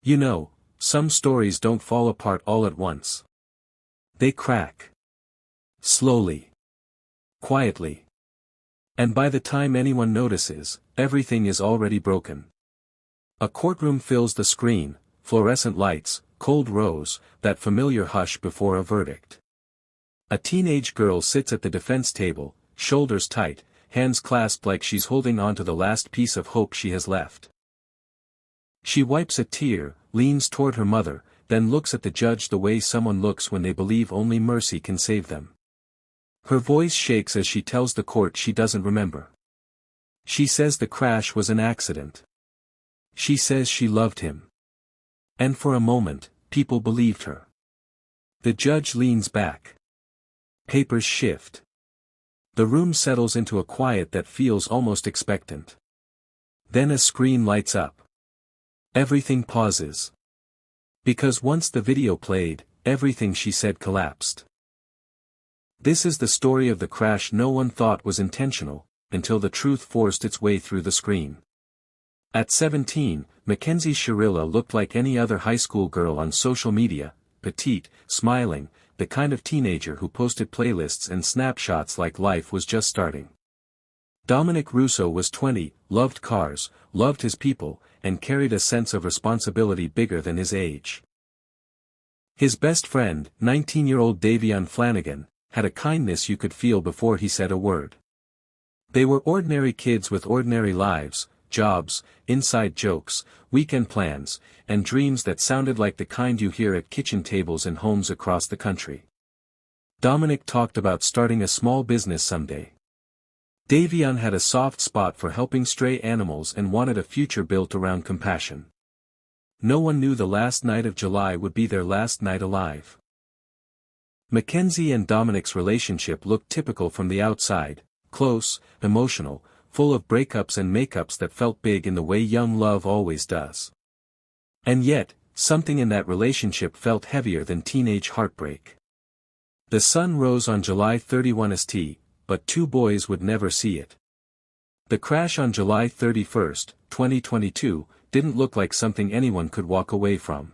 You know, some stories don't fall apart all at once. They crack. Slowly. Quietly. And by the time anyone notices, everything is already broken. A courtroom fills the screen, fluorescent lights, cold rows, that familiar hush before a verdict. A teenage girl sits at the defense table, shoulders tight, hands clasped like she's holding on to the last piece of hope she has left. She wipes a tear, leans toward her mother, then looks at the judge the way someone looks when they believe only mercy can save them. Her voice shakes as she tells the court she doesn't remember. She says the crash was an accident. She says she loved him. And for a moment, people believed her. The judge leans back. Papers shift. The room settles into a quiet that feels almost expectant. Then a screen lights up. Everything pauses. Because once the video played, everything she said collapsed. This is the story of the crash no one thought was intentional, until the truth forced its way through the screen. At 17, Mackenzie Shirilla looked like any other high school girl on social media, petite, smiling, the kind of teenager who posted playlists and snapshots like life was just starting. Dominic Russo was 20, loved cars, loved his people, and carried a sense of responsibility bigger than his age. His best friend, 19-year-old Davion Flanagan, had a kindness you could feel before he said a word. They were ordinary kids with ordinary lives, jobs, inside jokes, weekend plans, and dreams that sounded like the kind you hear at kitchen tables in homes across the country. Dominic talked about starting a small business someday. Davion had a soft spot for helping stray animals and wanted a future built around compassion. No one knew the last night of July would be their last night alive. Mackenzie and Dominic's relationship looked typical from the outside, close, emotional, full of breakups and makeups that felt big in the way young love always does. And yet, something in that relationship felt heavier than teenage heartbreak. The sun rose on July 31 st, but two boys would never see it. The crash on July 31, 2022, didn't look like something anyone could walk away from.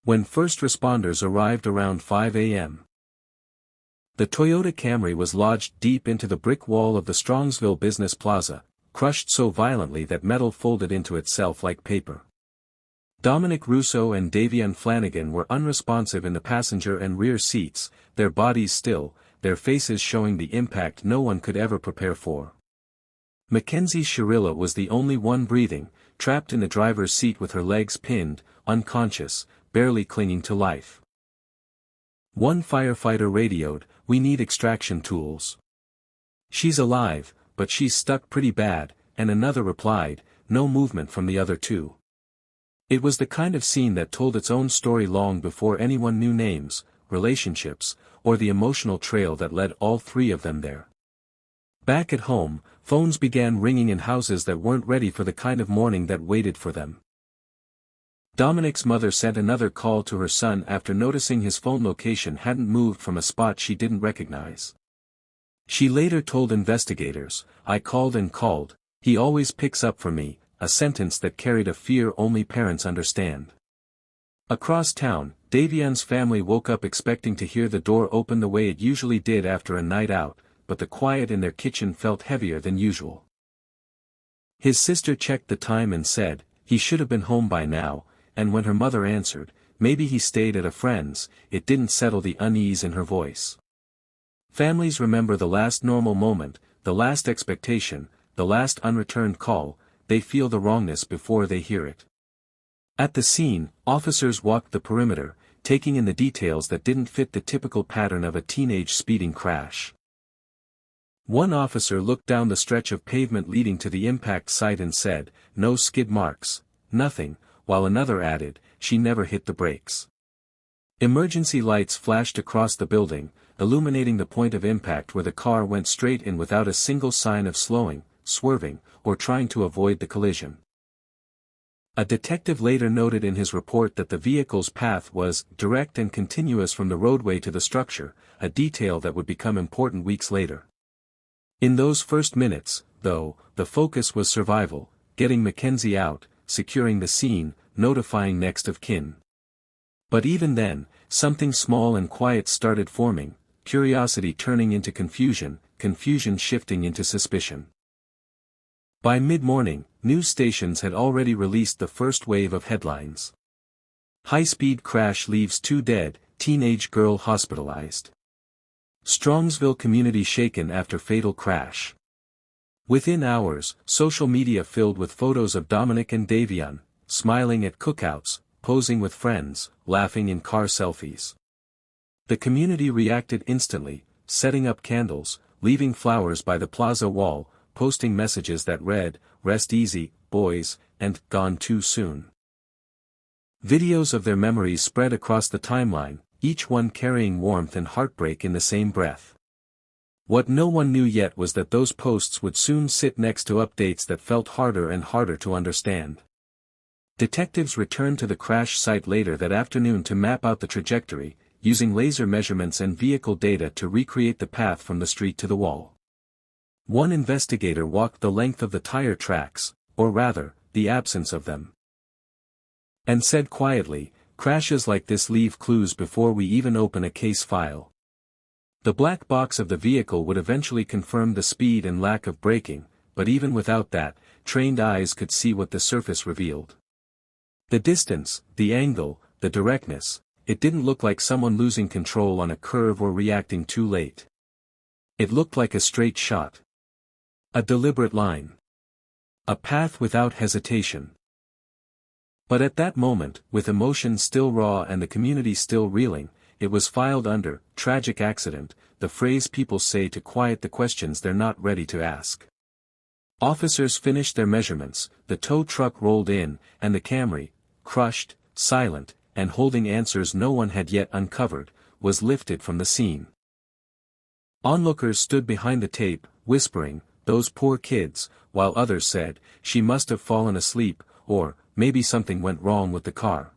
When first responders arrived around 5 a.m., the Toyota Camry was lodged deep into the brick wall of the Strongsville Business Plaza, crushed so violently that metal folded into itself like paper. Dominic Russo and Davion Flanagan were unresponsive in the passenger and rear seats, their bodies still, their faces showing the impact no one could ever prepare for. Mackenzie Shirilla was the only one breathing, trapped in the driver's seat with her legs pinned, unconscious, barely clinging to life. One firefighter radioed, "We need extraction tools." "She's alive, but she's stuck pretty bad," and another replied, "No movement from the other two." It was the kind of scene that told its own story long before anyone knew names, relationships, or the emotional trail that led all three of them there. Back at home, phones began ringing in houses that weren't ready for the kind of morning that waited for them. Dominic's mother sent another call to her son after noticing his phone location hadn't moved from a spot she didn't recognize. She later told investigators, "I called and called, he always picks up for me," a sentence that carried a fear only parents understand. Across town, Davion's family woke up expecting to hear the door open the way it usually did after a night out, but the quiet in their kitchen felt heavier than usual. His sister checked the time and said, "He should have been home by now," and when her mother answered, "Maybe he stayed at a friend's," it didn't settle the unease in her voice. Families remember the last normal moment, the last expectation, the last unreturned call, they feel the wrongness before they hear it. At the scene, officers walked the perimeter, taking in the details that didn't fit the typical pattern of a teenage speeding crash. One officer looked down the stretch of pavement leading to the impact site and said, "No skid marks, nothing," while another added, "She never hit the brakes." Emergency lights flashed across the building, illuminating the point of impact where the car went straight in without a single sign of slowing, swerving, or trying to avoid the collision. A detective later noted in his report that the vehicle's path was direct and continuous from the roadway to the structure, a detail that would become important weeks later. In those first minutes, though, the focus was survival, getting Mackenzie out, securing the scene, notifying next of kin. But even then, something small and quiet started forming, curiosity turning into confusion, confusion shifting into suspicion. By mid-morning, news stations had already released the first wave of headlines. High-speed crash leaves 2 dead, teenage girl hospitalized. Strongsville community shaken after fatal crash. Within hours, social media filled with photos of Dominic and Davion, smiling at cookouts, posing with friends, laughing in car selfies. The community reacted instantly, setting up candles, leaving flowers by the plaza wall, posting messages that read, "Rest easy, boys," and "Gone too soon." Videos of their memories spread across the timeline, each one carrying warmth and heartbreak in the same breath. What no one knew yet was that those posts would soon sit next to updates that felt harder and harder to understand. Detectives returned to the crash site later that afternoon to map out the trajectory, using laser measurements and vehicle data to recreate the path from the street to the wall. One investigator walked the length of the tire tracks, or rather, the absence of them, and said quietly, "Crashes like this leave clues before we even open a case file." The black box of the vehicle would eventually confirm the speed and lack of braking, but even without that, trained eyes could see what the surface revealed. The distance, the angle, the directness, it didn't look like someone losing control on a curve or reacting too late. It looked like a straight shot. A deliberate line. A path without hesitation. But at that moment, with emotions still raw and the community still reeling, it was filed under "tragic accident," the phrase people say to quiet the questions they're not ready to ask. Officers finished their measurements, the tow truck rolled in, and the Camry, crushed, silent, and holding answers no one had yet uncovered, was lifted from the scene. Onlookers stood behind the tape, whispering, "Those poor kids," while others said, "She must have fallen asleep," or, "Maybe something went wrong with the car."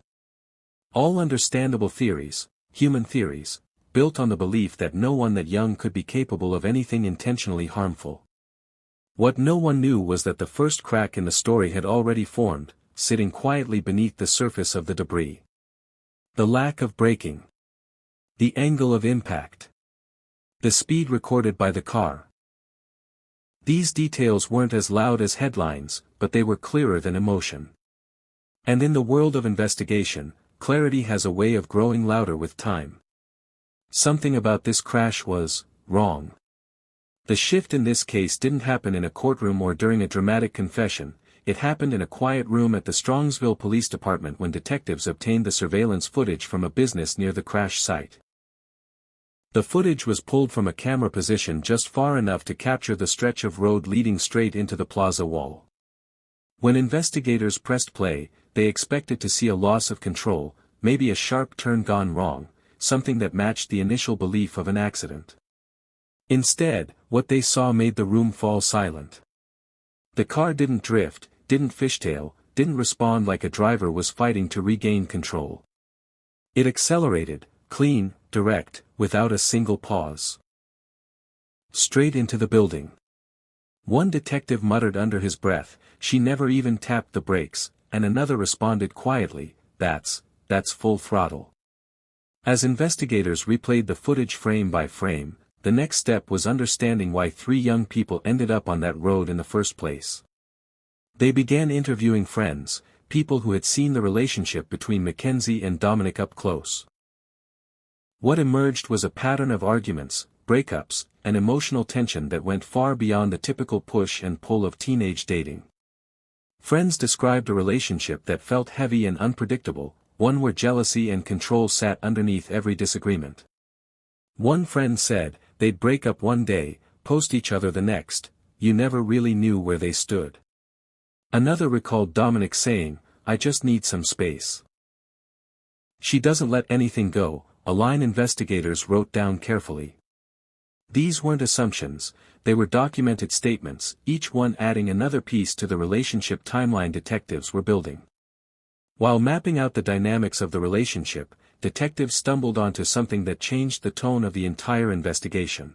All understandable theories, human theories, built on the belief that no one that young could be capable of anything intentionally harmful. What no one knew was that the first crack in the story had already formed, sitting quietly beneath the surface of the debris. The lack of braking. The angle of impact. The speed recorded by the car. These details weren't as loud as headlines, but they were clearer than emotion. And in the world of investigation, clarity has a way of growing louder with time. Something about this crash was wrong. The shift in this case didn't happen in a courtroom or during a dramatic confession, it happened in a quiet room at the Strongsville Police Department when detectives obtained the surveillance footage from a business near the crash site. The footage was pulled from a camera position just far enough to capture the stretch of road leading straight into the plaza wall. When investigators pressed play, they expected to see a loss of control, maybe a sharp turn gone wrong, something that matched the initial belief of an accident. Instead, what they saw made the room fall silent. The car didn't drift, didn't fishtail, didn't respond like a driver was fighting to regain control. It accelerated, clean, direct, without a single pause. Straight into the building. One detective muttered under his breath, "She never even tapped the brakes," and another responded quietly, that's full throttle." As investigators replayed the footage frame by frame, the next step was understanding why 3 young people ended up on that road in the first place. They began interviewing friends, people who had seen the relationship between Mackenzie and Dominic up close. What emerged was a pattern of arguments, breakups, and emotional tension that went far beyond the typical push and pull of teenage dating. Friends described a relationship that felt heavy and unpredictable, one where jealousy and control sat underneath every disagreement. One friend said, they'd break up one day, post each other the next, you never really knew where they stood. Another recalled Dominic saying, "I just need some space." "She doesn't let anything go," a line investigators wrote down carefully. These weren't assumptions, they were documented statements, each one adding another piece to the relationship timeline detectives were building. While mapping out the dynamics of the relationship, detectives stumbled onto something that changed the tone of the entire investigation.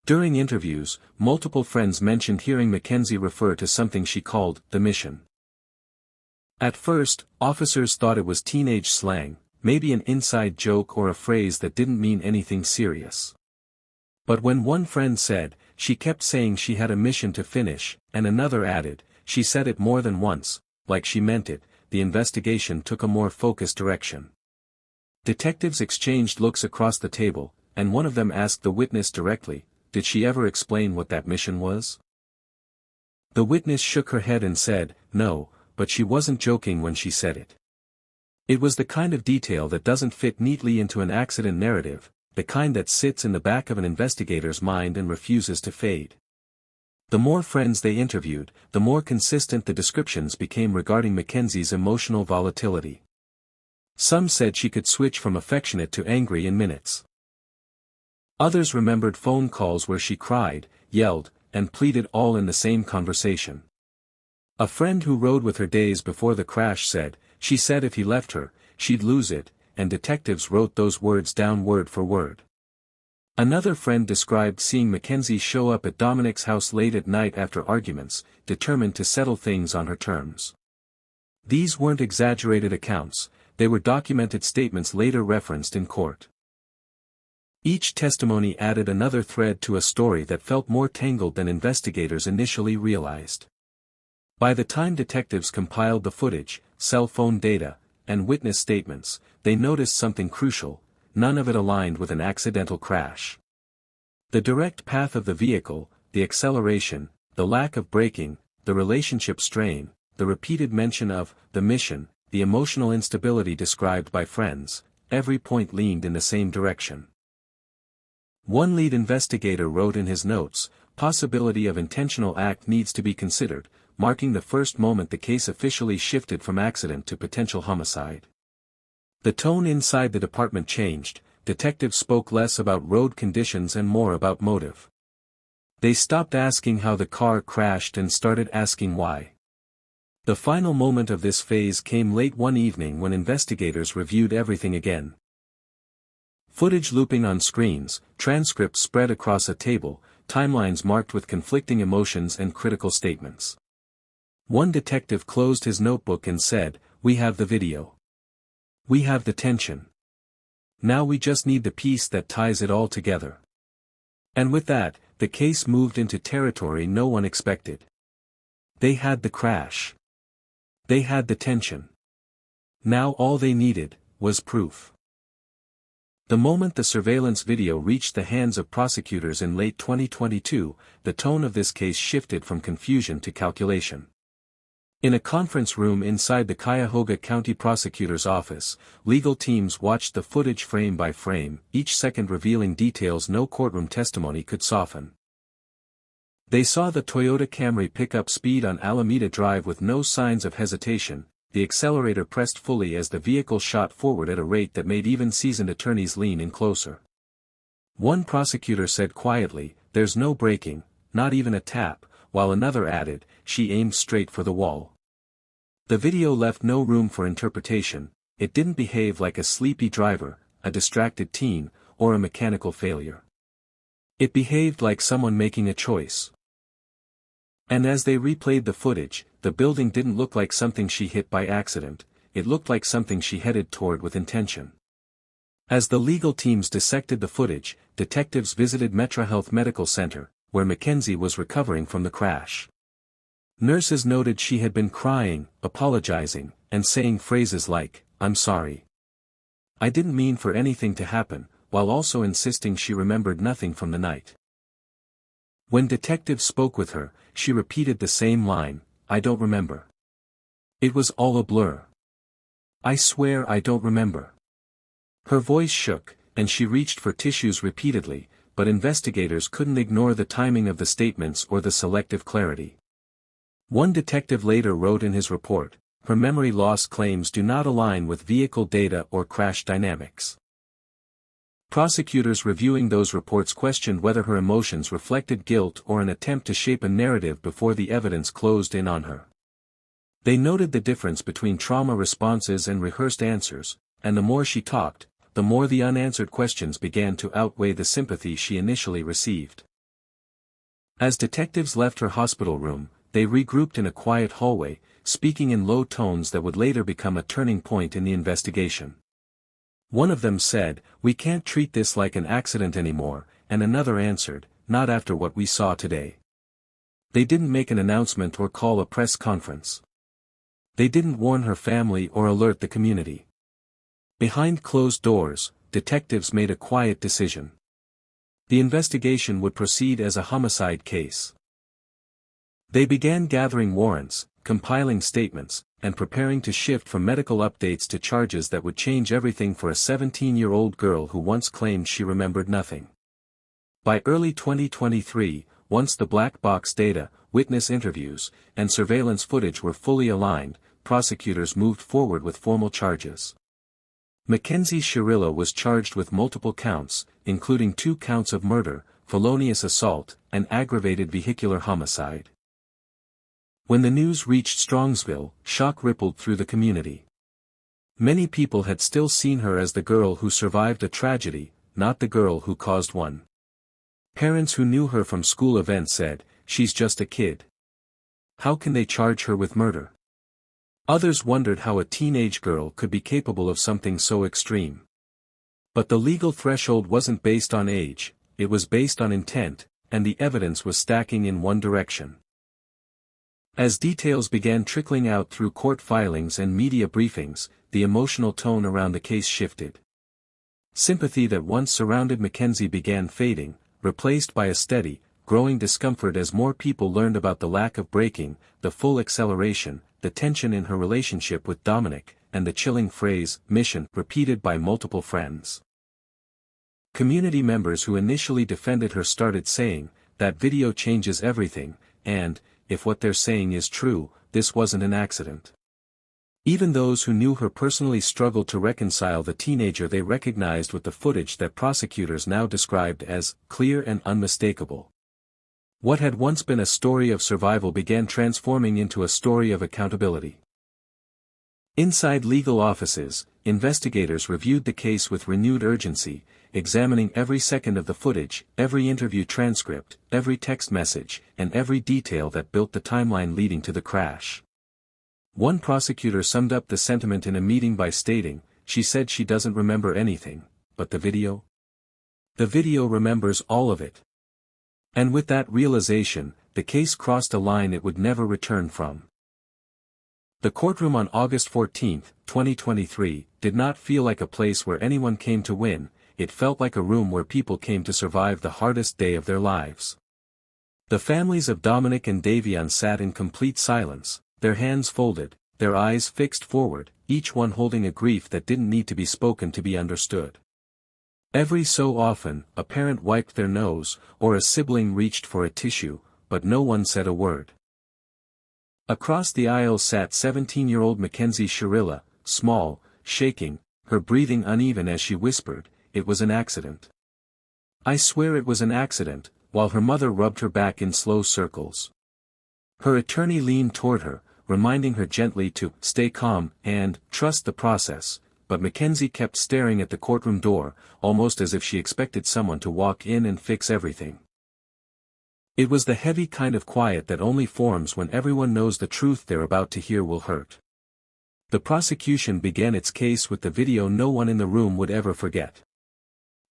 During interviews, multiple friends mentioned hearing Mackenzie refer to something she called the mission. At first, officers thought it was teenage slang, maybe an inside joke or a phrase that didn't mean anything serious. But when one friend said, "She kept saying she had a mission to finish," and another added, "She said it more than once," like she meant it, the investigation took a more focused direction. Detectives exchanged looks across the table, and one of them asked the witness directly, "Did she ever explain what that mission was?" The witness shook her head and said, "No, but she wasn't joking when she said it." It was the kind of detail that doesn't fit neatly into an accident narrative, the kind that sits in the back of an investigator's mind and refuses to fade. The more friends they interviewed, the more consistent the descriptions became regarding Mackenzie's emotional volatility. Some said she could switch from affectionate to angry in minutes. Others remembered phone calls where she cried, yelled, and pleaded all in the same conversation. A friend who rode with her days before the crash said, "She said if he left her, she'd lose it," and detectives wrote those words down word for word. Another friend described seeing Mackenzie show up at Dominic's house late at night after arguments, determined to settle things on her terms. These weren't exaggerated accounts, they were documented statements later referenced in court. Each testimony added another thread to a story that felt more tangled than investigators initially realized. By the time detectives compiled the footage, cell phone data, and witness statements, they noticed something crucial: none of it aligned with an accidental crash. The direct path of the vehicle, the acceleration, the lack of braking, the relationship strain, the repeated mention of the mission, the emotional instability described by friends, every point leaned in the same direction. One lead investigator wrote in his notes, "Possibility of intentional act needs to be considered," marking the first moment the case officially shifted from accident to potential homicide. The tone inside the department changed, detectives spoke less about road conditions and more about motive. They stopped asking how the car crashed and started asking why. The final moment of this phase came late one evening when investigators reviewed everything again. Footage looping on screens, transcripts spread across a table, timelines marked with conflicting emotions and critical statements. One detective closed his notebook and said, "We have the video. We have the tension. Now we just need the piece that ties it all together." And with that, the case moved into territory no one expected. They had the crash. They had the tension. Now all they needed was proof. The moment the surveillance video reached the hands of prosecutors in late 2022, the tone of this case shifted from confusion to calculation. In a conference room inside the Cuyahoga County Prosecutor's office, legal teams watched the footage frame by frame, each second revealing details no courtroom testimony could soften. They saw the Toyota Camry pick up speed on Alameda Drive with no signs of hesitation, the accelerator pressed fully as the vehicle shot forward at a rate that made even seasoned attorneys lean in closer. One prosecutor said quietly, "There's no braking, not even a tap," while another added, "She aimed straight for the wall." The video left no room for interpretation. It didn't behave like a sleepy driver, a distracted teen, or a mechanical failure. It behaved like someone making a choice. And as they replayed the footage, the building didn't look like something she hit by accident, it looked like something she headed toward with intention. As the legal teams dissected the footage, detectives visited MetroHealth Medical Center, where Mackenzie was recovering from the crash. Nurses noted she had been crying, apologizing, and saying phrases like, "I'm sorry. I didn't mean for anything to happen," while also insisting she remembered nothing from the night. When detectives spoke with her, she repeated the same line, "I don't remember. It was all a blur. I swear I don't remember." Her voice shook, and she reached for tissues repeatedly, but investigators couldn't ignore the timing of the statements or the selective clarity. One detective later wrote in his report, "Her memory loss claims do not align with vehicle data or crash dynamics." Prosecutors reviewing those reports questioned whether her emotions reflected guilt or an attempt to shape a narrative before the evidence closed in on her. They noted the difference between trauma responses and rehearsed answers, and the more she talked, the more the unanswered questions began to outweigh the sympathy she initially received. As detectives left her hospital room, they regrouped in a quiet hallway, speaking in low tones that would later become a turning point in the investigation. One of them said, "We can't treat this like an accident anymore," and another answered, "Not after what we saw today." They didn't make an announcement or call a press conference. They didn't warn her family or alert the community. Behind closed doors, detectives made a quiet decision. The investigation would proceed as a homicide case. They began gathering warrants, compiling statements, and preparing to shift from medical updates to charges that would change everything for a 17-year-old girl who once claimed she remembered nothing. By early 2023, once the black box data, witness interviews, and surveillance footage were fully aligned, prosecutors moved forward with formal charges. Mackenzie Shirilla was charged with multiple counts, including 2 counts of murder, felonious assault, and aggravated vehicular homicide. When the news reached Strongsville, shock rippled through the community. Many people had still seen her as the girl who survived a tragedy, not the girl who caused one. Parents who knew her from school events said, "She's just a kid. How can they charge her with murder?" Others wondered how a teenage girl could be capable of something so extreme. But the legal threshold wasn't based on age, it was based on intent, and the evidence was stacking in one direction. As details began trickling out through court filings and media briefings, the emotional tone around the case shifted. Sympathy that once surrounded Mackenzie began fading, replaced by a steady, growing discomfort as more people learned about the lack of braking, the full acceleration, the tension in her relationship with Dominic, and the chilling phrase, "mission," repeated by multiple friends. Community members who initially defended her started saying, "That video changes everything," and, "If what they're saying is true, this wasn't an accident." Even those who knew her personally struggled to reconcile the teenager they recognized with the footage that prosecutors now described as clear and unmistakable. What had once been a story of survival began transforming into a story of accountability. Inside legal offices, investigators reviewed the case with renewed urgency, examining every second of the footage, every interview transcript, every text message, and every detail that built the timeline leading to the crash. One prosecutor summed up the sentiment in a meeting by stating, "She said she doesn't remember anything, but the video? The video remembers all of it." And with that realization, the case crossed a line it would never return from. The courtroom on August 14, 2023, did not feel like a place where anyone came to win, it felt like a room where people came to survive the hardest day of their lives. The families of Dominic and Davion sat in complete silence, their hands folded, their eyes fixed forward, each one holding a grief that didn't need to be spoken to be understood. Every so often, a parent wiped their nose, or a sibling reached for a tissue, but no one said a word. Across the aisle sat 17-year-old Mackenzie Shirilla, small, shaking, her breathing uneven as she whispered, "It was an accident. I swear it was an accident," while her mother rubbed her back in slow circles. Her attorney leaned toward her, reminding her gently to stay calm and trust the process, but Mackenzie kept staring at the courtroom door, almost as if she expected someone to walk in and fix everything. It was the heavy kind of quiet that only forms when everyone knows the truth they're about to hear will hurt. The prosecution began its case with the video no one in the room would ever forget.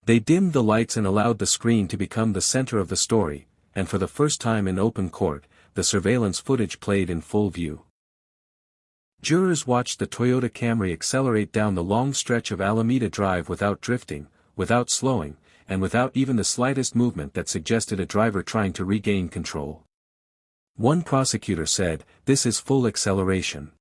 They dimmed the lights and allowed the screen to become the center of the story, and for the first time in open court, the surveillance footage played in full view. Jurors watched the Toyota Camry accelerate down the long stretch of Alameda Drive without drifting, without slowing, and without even the slightest movement that suggested a driver trying to regain control. One prosecutor said, "This is full acceleration.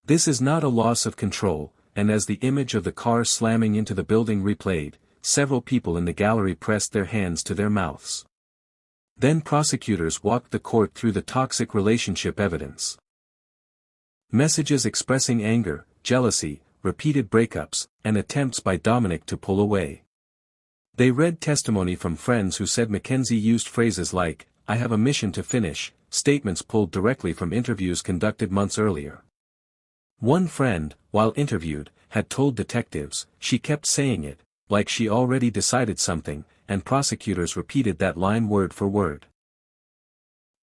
This is not a loss of control," and as the image of the car slamming into the building replayed, several people in the gallery pressed their hands to their mouths. Then prosecutors walked the court through the toxic relationship evidence. Messages expressing anger, jealousy, repeated breakups, and attempts by Dominic to pull away. They read testimony from friends who said Mackenzie used phrases like, "I have a mission to finish," statements pulled directly from interviews conducted months earlier. One friend, while interviewed, had told detectives, "She kept saying it, like she already decided something," and prosecutors repeated that line word for word.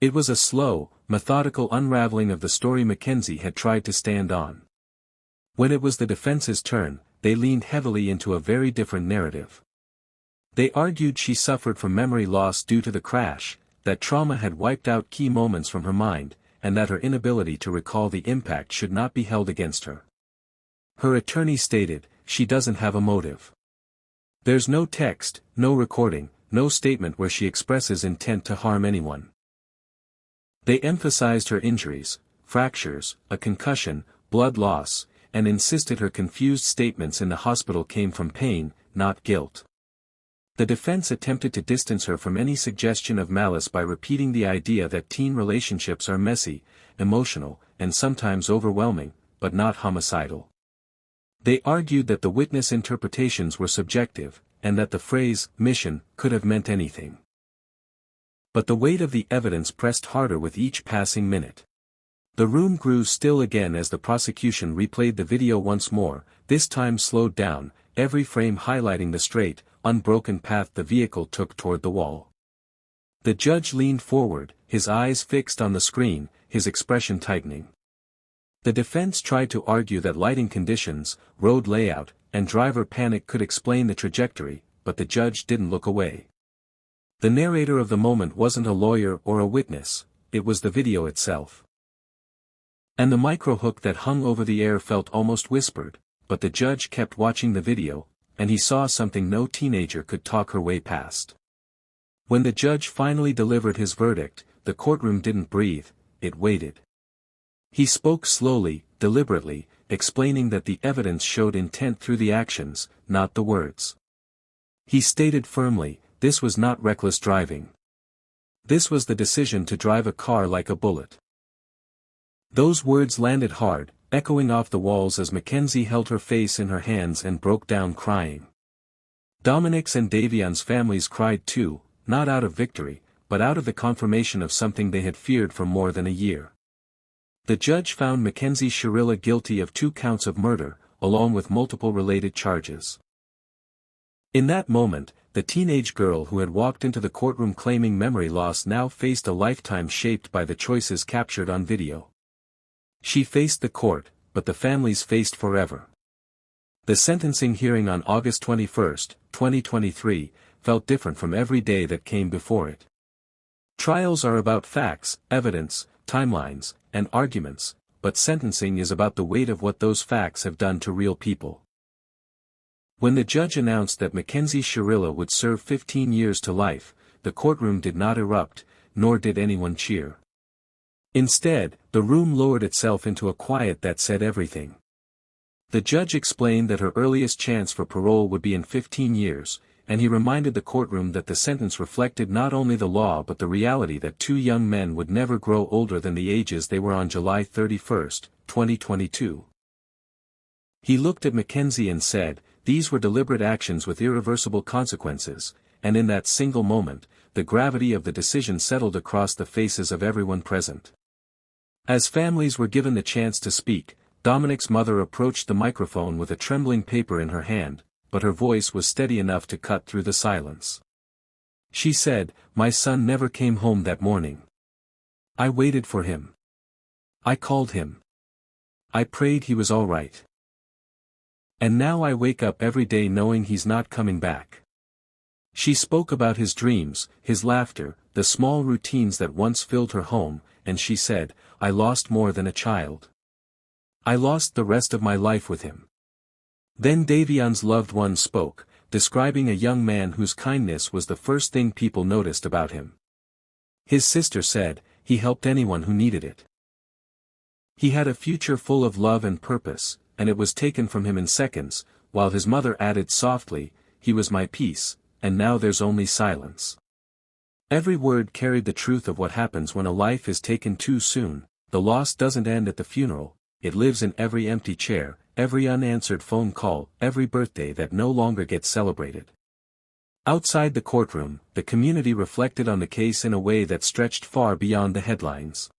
It was a slow, methodical unraveling of the story Mackenzie had tried to stand on. When it was the defense's turn, they leaned heavily into a very different narrative. They argued she suffered from memory loss due to the crash, that trauma had wiped out key moments from her mind, and that her inability to recall the impact should not be held against her. Her attorney stated, she doesn't have a motive. There's no text, no recording, no statement where she expresses intent to harm anyone. They emphasized her injuries, fractures, a concussion, blood loss, and insisted her confused statements in the hospital came from pain, not guilt. The defense attempted to distance her from any suggestion of malice by repeating the idea that teen relationships are messy, emotional, and sometimes overwhelming, but not homicidal. They argued that the witness interpretations were subjective, and that the phrase, mission, could have meant anything. But the weight of the evidence pressed harder with each passing minute. The room grew still again as the prosecution replayed the video once more, this time slowed down, every frame highlighting the straight, unbroken path the vehicle took toward the wall. The judge leaned forward, his eyes fixed on the screen, his expression tightening. The defense tried to argue that lighting conditions, road layout, and driver panic could explain the trajectory, but the judge didn't look away. The narrator of the moment wasn't a lawyer or a witness, it was the video itself. And the microhook that hung over the air felt almost whispered, but the judge kept watching the video, and he saw something no teenager could talk her way past. When the judge finally delivered his verdict, the courtroom didn't breathe, it waited. He spoke slowly, deliberately, explaining that the evidence showed intent through the actions, not the words. He stated firmly, this was not reckless driving. This was the decision to drive a car like a bullet. Those words landed hard, echoing off the walls as Mackenzie held her face in her hands and broke down crying. Dominic's and Davion's families cried too, not out of victory, but out of the confirmation of something they had feared for more than a year. The judge found Mackenzie Shirilla guilty of 2 counts of murder, along with multiple related charges. In that moment, the teenage girl who had walked into the courtroom claiming memory loss now faced a lifetime shaped by the choices captured on video. She faced the court, but the families faced forever. The sentencing hearing on August 21, 2023, felt different from every day that came before it. Trials are about facts, evidence, timelines, and arguments, but sentencing is about the weight of what those facts have done to real people. When the judge announced that Mackenzie Shirilla would serve 15 years to life, the courtroom did not erupt, nor did anyone cheer. Instead, the room lowered itself into a quiet that said everything. The judge explained that her earliest chance for parole would be in 15 years, and he reminded the courtroom that the sentence reflected not only the law but the reality that 2 young men would never grow older than the ages they were on July 31, 2022. He looked at Mackenzie and said, these were deliberate actions with irreversible consequences, and in that single moment, the gravity of the decision settled across the faces of everyone present. As families were given the chance to speak, Dominic's mother approached the microphone with a trembling paper in her hand, but her voice was steady enough to cut through the silence. She said, my son never came home that morning. I waited for him. I called him. I prayed he was all right. And now I wake up every day knowing he's not coming back. She spoke about his dreams, his laughter, the small routines that once filled her home, and she said, I lost more than a child. I lost the rest of my life with him. Then Davion's loved one spoke, describing a young man whose kindness was the first thing people noticed about him. His sister said, he helped anyone who needed it. He had a future full of love and purpose, and it was taken from him in seconds, while his mother added softly, he was my peace, and now there's only silence. Every word carried the truth of what happens when a life is taken too soon. The loss doesn't end at the funeral, it lives in every empty chair, every unanswered phone call, every birthday that no longer gets celebrated. Outside the courtroom, the community reflected on the case in a way that stretched far beyond the headlines.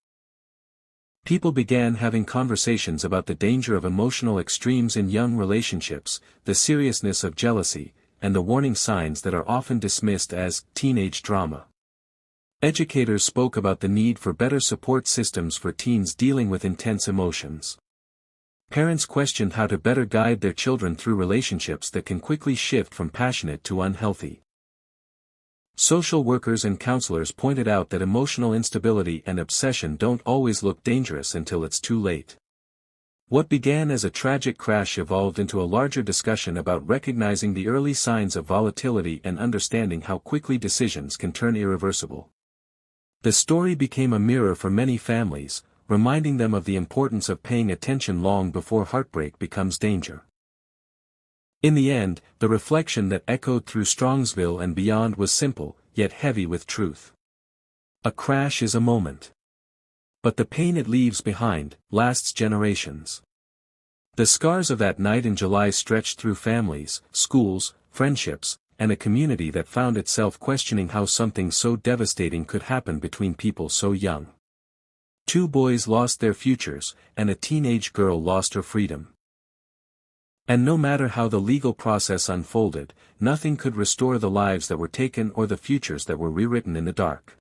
People began having conversations about the danger of emotional extremes in young relationships, the seriousness of jealousy, and the warning signs that are often dismissed as teenage drama. Educators spoke about the need for better support systems for teens dealing with intense emotions. Parents questioned how to better guide their children through relationships that can quickly shift from passionate to unhealthy. Social workers and counselors pointed out that emotional instability and obsession don't always look dangerous until it's too late. What began as a tragic crash evolved into a larger discussion about recognizing the early signs of volatility and understanding how quickly decisions can turn irreversible. The story became a mirror for many families, reminding them of the importance of paying attention long before heartbreak becomes danger. In the end, the reflection that echoed through Strongsville and beyond was simple, yet heavy with truth. A crash is a moment. But the pain it leaves behind lasts generations. The scars of that night in July stretched through families, schools, friendships, and a community that found itself questioning how something so devastating could happen between people so young. 2 boys lost their futures, and a teenage girl lost her freedom. And no matter how the legal process unfolded, nothing could restore the lives that were taken or the futures that were rewritten in the dark.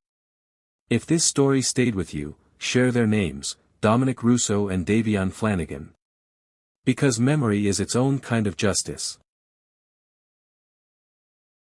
If this story stayed with you, share their names, Dominic Russo and Davion Flanagan. Because memory is its own kind of justice.